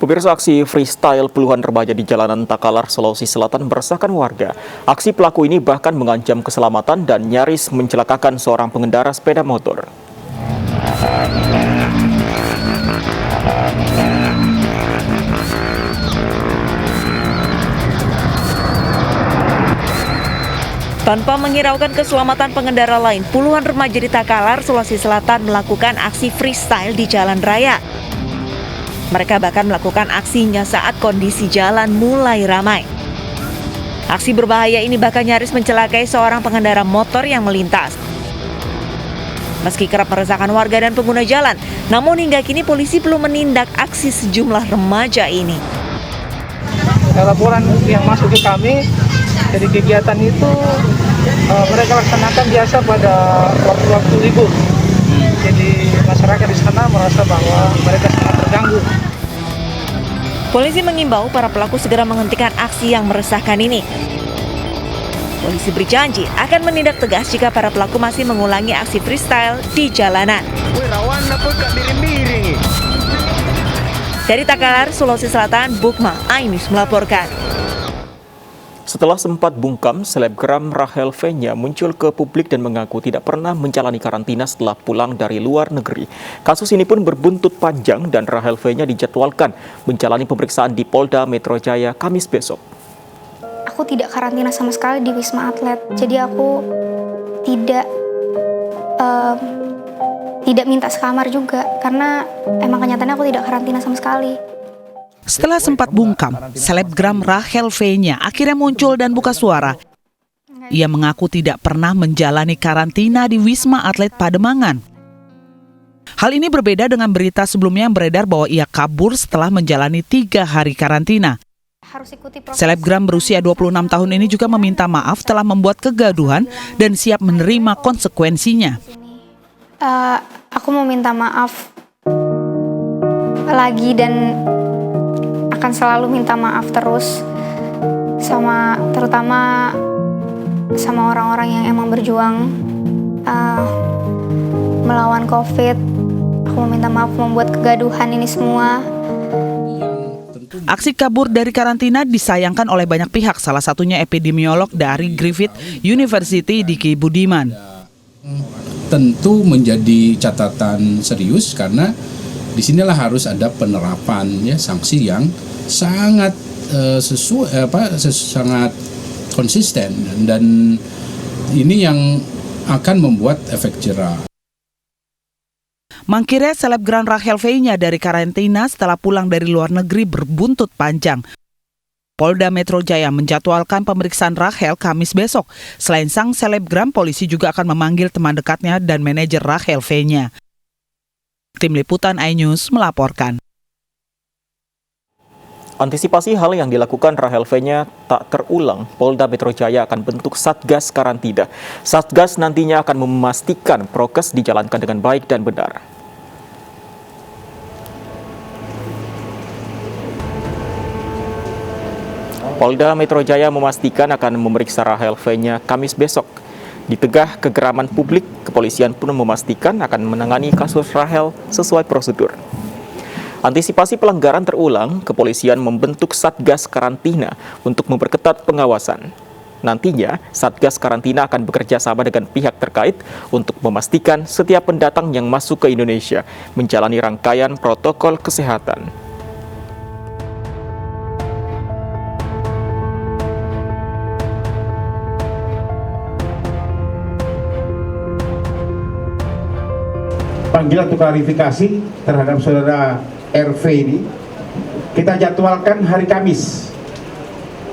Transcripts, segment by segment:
Pemirsa, aksi freestyle puluhan remaja di jalanan Takalar, Sulawesi Selatan meresahkan warga. Aksi pelaku ini bahkan mengancam keselamatan dan nyaris mencelakakan seorang pengendara sepeda motor. Tanpa menghiraukan keselamatan pengendara lain, puluhan remaja di Takalar, Sulawesi Selatan melakukan aksi freestyle di jalan raya. Mereka bahkan melakukan aksinya saat kondisi jalan mulai ramai. Aksi berbahaya ini bahkan nyaris mencelakai seorang pengendara motor yang melintas. Meski kerap meresahkan warga dan pengguna jalan, namun hingga kini polisi belum menindak aksi sejumlah remaja ini. Laporan yang masuk ke kami dari kegiatan itu mereka laksanakan biasa pada waktu-waktu libur. Jadi masyarakat di sana merasa bahwa mereka sangat terganggu. Polisi mengimbau para pelaku segera menghentikan aksi yang meresahkan ini. Polisi berjanji akan menindak tegas jika para pelaku masih mengulangi aksi freestyle di jalanan. Dari Takalar, Sulawesi Selatan, Bukma Ainus melaporkan. Setelah sempat bungkam, selebgram Rachel V-nya muncul ke publik dan mengaku tidak pernah menjalani karantina setelah pulang dari luar negeri. Kasus ini pun berbuntut panjang dan Rachel V-nya dijadwalkan menjalani pemeriksaan di Polda Metro Jaya Kamis besok. Aku tidak karantina sama sekali di Wisma Atlet, jadi aku tidak minta sekamar juga, karena emang kenyataannya aku tidak karantina sama sekali. Setelah sempat bungkam, selebgram Rachel V-nya akhirnya muncul dan buka suara. Ia mengaku tidak pernah menjalani karantina di Wisma Atlet Pademangan. Hal ini berbeda dengan berita sebelumnya yang beredar bahwa ia kabur setelah menjalani 3 hari karantina. Selebgram berusia 26 tahun ini juga meminta maaf telah membuat kegaduhan dan siap menerima konsekuensinya. Aku mau minta maaf lagi dan akan selalu minta maaf terus, terutama sama orang-orang yang emang berjuang melawan COVID. Aku mau minta maaf membuat kegaduhan ini semua. Aksi kabur dari karantina disayangkan oleh banyak pihak, salah satunya epidemiolog dari Griffith University Diki Budiman. Tentu menjadi catatan serius karena disinilah harus ada penerapan sanksi yang sangat sangat konsisten dan ini yang akan membuat efek jera. Mangkirnya selebgram Rachel V-nya dari karantina setelah pulang dari luar negeri berbuntut panjang. Polda Metro Jaya menjadwalkan pemeriksaan Rachel Kamis besok. Selain sang selebgram, polisi juga akan memanggil teman dekatnya dan manajer Rachel V-nya. Tim Liputan iNews melaporkan. Antisipasi hal yang dilakukan Rachel V-nya tak terulang, Polda Metro Jaya akan bentuk Satgas Karantina. Satgas nantinya akan memastikan prokes dijalankan dengan baik dan benar. Polda Metro Jaya memastikan akan memeriksa Rachel V-nya Kamis besok. Di tengah kegeraman publik, kepolisian pun memastikan akan menangani kasus Rachel sesuai prosedur. Antisipasi pelanggaran terulang, kepolisian membentuk Satgas Karantina untuk memperketat pengawasan. Nantinya, Satgas Karantina akan bekerja sama dengan pihak terkait untuk memastikan setiap pendatang yang masuk ke Indonesia menjalani rangkaian protokol kesehatan. Panggilan untuk klarifikasi terhadap saudara RV ini kita jadwalkan hari Kamis.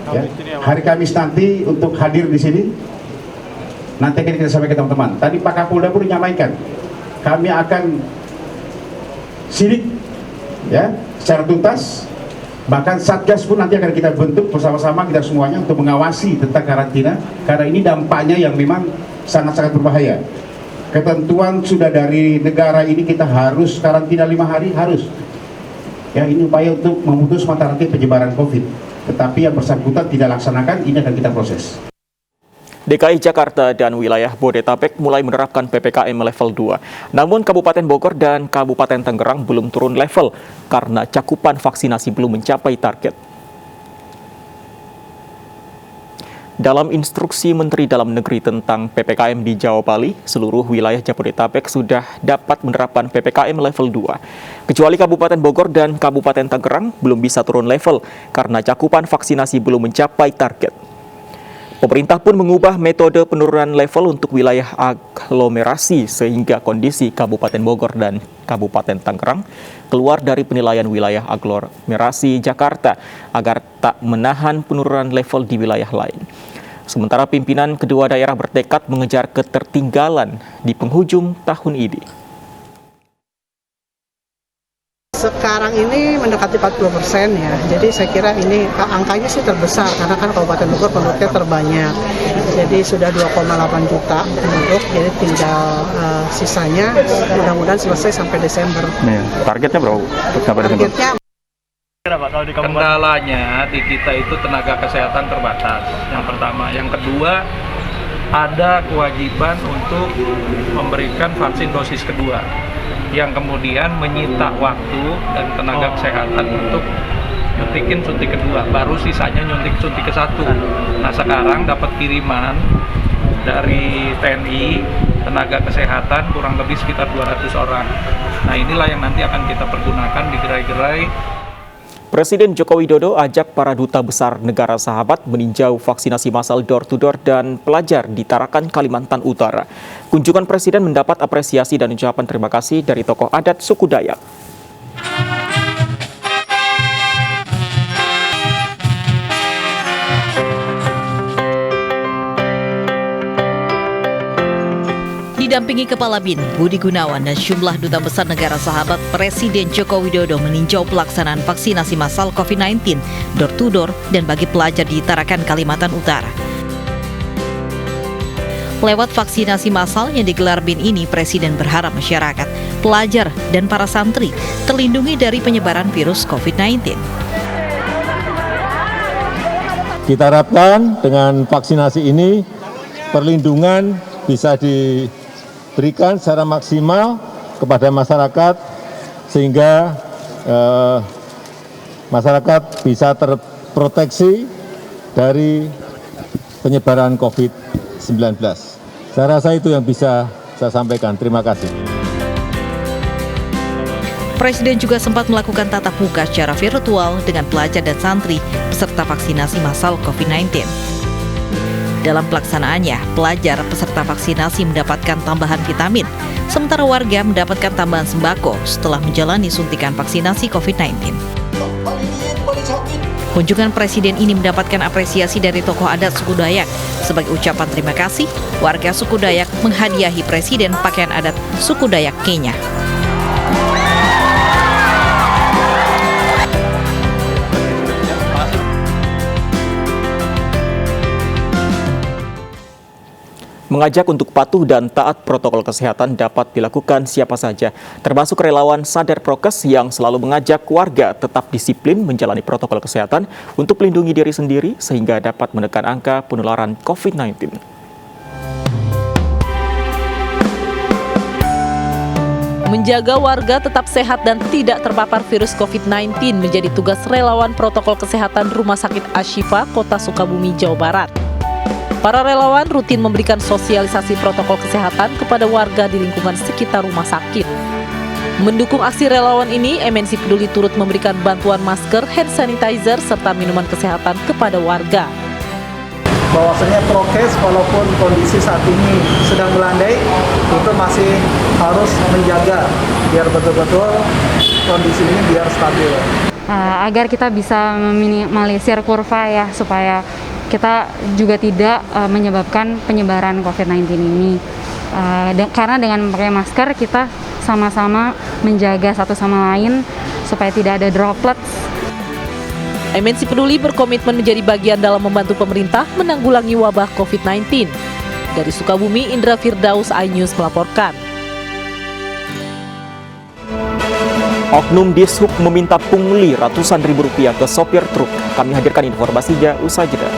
Ya, hari Kamis nanti untuk hadir di sini. Nanti akan kita sampaikan teman-teman. Tadi Pak Kapolda pun menyampaikan kami akan sidik ya secara tuntas. Bahkan Satgas pun nanti akan kita bentuk bersama-sama kita semuanya untuk mengawasi tentang karantina karena ini dampaknya yang memang sangat-sangat berbahaya. Ketentuan sudah dari negara ini kita harus karantina 5 hari harus. Ya, ini upaya untuk memutus mata rantai penyebaran COVID. Tetapi yang bersangkutan tidak laksanakan, ini akan kita proses. DKI Jakarta dan wilayah Bodetabek mulai menerapkan PPKM level 2. Namun Kabupaten Bogor dan Kabupaten Tangerang belum turun level karena cakupan vaksinasi belum mencapai target. Dalam instruksi Menteri Dalam Negeri tentang PPKM di Jawa Bali, seluruh wilayah Jabodetabek sudah dapat menerapkan PPKM level 2. Kecuali Kabupaten Bogor dan Kabupaten Tangerang belum bisa turun level karena cakupan vaksinasi belum mencapai target. Pemerintah pun mengubah metode penurunan level untuk wilayah aglomerasi sehingga kondisi Kabupaten Bogor dan Kabupaten Tangerang keluar dari penilaian wilayah aglomerasi Jakarta agar tak menahan penurunan level di wilayah lain. Sementara pimpinan kedua daerah bertekad mengejar ketertinggalan di penghujung tahun ini. Sekarang ini mendekati 40% ya, jadi saya kira ini angkanya sih terbesar karena kan Kabupaten Bogor penduduknya terbanyak, jadi sudah 2,8 juta penduduk, jadi tinggal sisanya mudah-mudahan selesai sampai Desember. Targetnya berapa? Targetnya Kendalanya di kita itu tenaga kesehatan terbatas, yang pertama. Yang kedua, ada kewajiban untuk memberikan vaksin dosis kedua, yang kemudian menyita waktu dan tenaga kesehatan untuk nyuntikin suntik kedua, baru sisanya nyuntik suntik ke satu. Nah sekarang dapat kiriman dari TNI, tenaga kesehatan kurang lebih sekitar 200 orang. Nah inilah yang nanti akan kita pergunakan di gerai-gerai. Presiden Joko Widodo ajak para duta besar negara sahabat meninjau vaksinasi massal door-to-door dan pelajar di Tarakan, Kalimantan Utara. Kunjungan Presiden mendapat apresiasi dan ucapan terima kasih dari tokoh adat suku Dayak. Didampingi Kepala BIN, Budi Gunawan, dan sejumlah duta besar negara sahabat, Presiden Joko Widodo meninjau pelaksanaan vaksinasi massal COVID-19, door-to-door, dan bagi pelajar di Tarakan, Kalimantan Utara. Lewat vaksinasi massal yang digelar BIN ini, Presiden berharap masyarakat, pelajar, dan para santri terlindungi dari penyebaran virus COVID-19. Kita harapkan dengan vaksinasi ini, perlindungan bisa diberikan secara maksimal kepada masyarakat sehingga masyarakat bisa terproteksi dari penyebaran COVID-19. Saya rasa itu yang bisa saya sampaikan. Terima kasih. Presiden juga sempat melakukan tatap muka secara virtual dengan pelajar dan santri peserta vaksinasi massal COVID-19. Dalam pelaksanaannya, pelajar peserta vaksinasi mendapatkan tambahan vitamin, sementara warga mendapatkan tambahan sembako setelah menjalani suntikan vaksinasi COVID-19. Kunjungan Presiden ini mendapatkan apresiasi dari tokoh adat suku Dayak. Sebagai ucapan terima kasih, warga suku Dayak menghadiahi Presiden pakaian adat suku Dayak Kenya. Mengajak untuk patuh dan taat protokol kesehatan dapat dilakukan siapa saja, termasuk relawan Sadar Prokes yang selalu mengajak warga tetap disiplin menjalani protokol kesehatan untuk melindungi diri sendiri sehingga dapat menekan angka penularan COVID-19. Menjaga warga tetap sehat dan tidak terpapar virus COVID-19 menjadi tugas relawan protokol kesehatan Rumah Sakit Ashifa, Kota Sukabumi, Jawa Barat. Para relawan rutin memberikan sosialisasi protokol kesehatan kepada warga di lingkungan sekitar rumah sakit. Mendukung aksi relawan ini, MNC Peduli turut memberikan bantuan masker, hand sanitizer, serta minuman kesehatan kepada warga. Bahwasanya prokes walaupun kondisi saat ini sedang melandai, itu masih harus menjaga biar betul-betul kondisi ini biar stabil. Agar kita bisa meminimalisir kurva ya, supaya kita juga tidak menyebabkan penyebaran COVID-19 ini. Karena dengan memakai masker kita sama-sama menjaga satu sama lain supaya tidak ada droplets. MNC Peduli berkomitmen menjadi bagian dalam membantu pemerintah menanggulangi wabah COVID-19. Dari Sukabumi, Indra Firdaus, iNews melaporkan. Oknum Dishub meminta pungli ratusan ribu rupiah ke sopir truk. Kami hadirkan informasinya usai jeda.